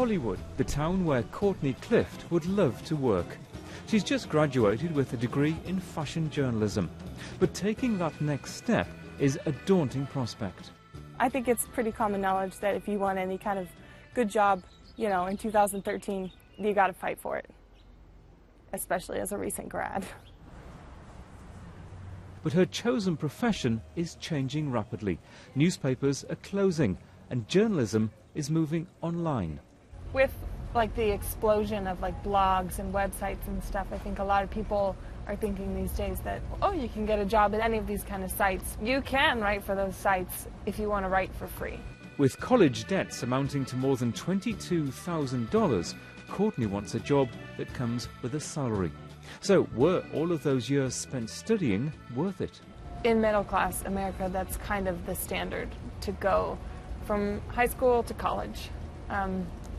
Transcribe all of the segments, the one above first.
Hollywood, the town where Courtney Clift would love to work. She's just graduated with a degree in fashion journalism. But taking that next step is a daunting prospect. I think it's pretty common knowledge that if you want any kind of good job, you know, in 2013, you got to fight for it, especially as a recent grad. But her chosen profession is changing rapidly. Newspapers are closing and journalism is moving online. With like the explosion of like blogs and websites and stuff, I think a lot of people are thinking these days that, oh, you can get a job at any of these kind of sites. You can write for those sites if you want to write for free. With college debts amounting to more than $22,000, Courtney wants a job that comes with a salary. So were all of those years spent studying worth it? In middle class America, that's kind of the standard to go from high school to college.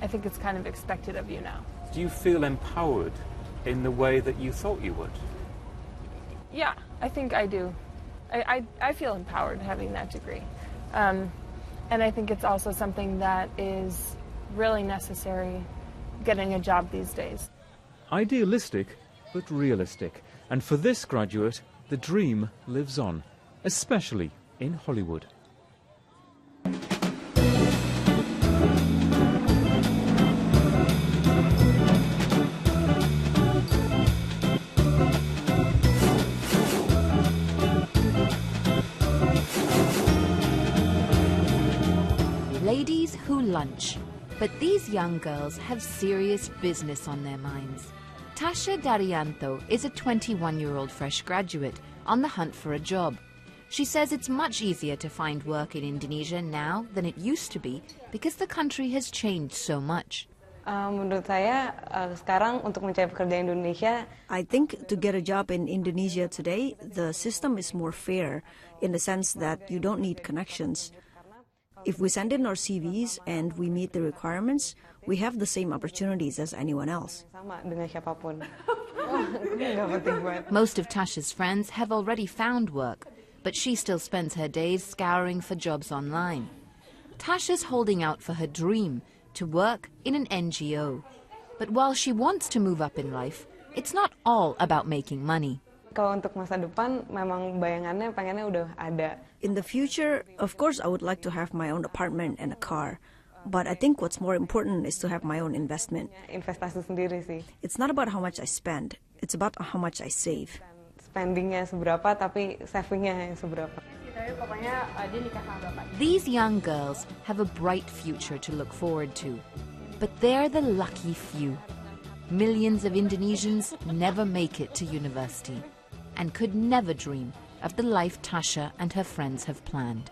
I think it's kind of expected of you now. Do you feel empowered in the way that you thought you would? Yeah, I think I do. I feel empowered having that degree. And I think it's also something that is really necessary getting a job these days. Idealistic, but realistic. And for this graduate, the dream lives on, especially in Hollywood. Ladies who lunch, but these young girls have serious business on their minds. Tasha Daryanto is a 21-year-old fresh graduate on the hunt for a job. She says it's much easier to find work in Indonesia now than it used to be because the country has changed so much. Menurut saya, sekarang untuk mencari pekerjaan Indonesia, I think to get a job in Indonesia today, the system is more fair in the sense that you don't need connections. If we send in our CVs and we meet the requirements, we have the same opportunities as anyone else. sama dengan siapapun. Most of Tasha's friends have already found work, but she still spends her days scouring for jobs online. Tasha's holding out for her dream to work in an NGO. But while she wants to move up in life, it's not all about making money. Kalau untuk masa depan, memang bayangannya pengennya udah ada. In the future, of course, I would like to have my own apartment and a car. But I think what's more important is to have my own investment. Investasi sendiri sih. It's not about how much I spend. It's about how much I save. Spendingnya seberapa, tapi savingnya seberapa. These young girls have a bright future to look forward to. But they're the lucky few. Millions of Indonesians never make it to university and could never dream of the life Tasha and her friends have planned.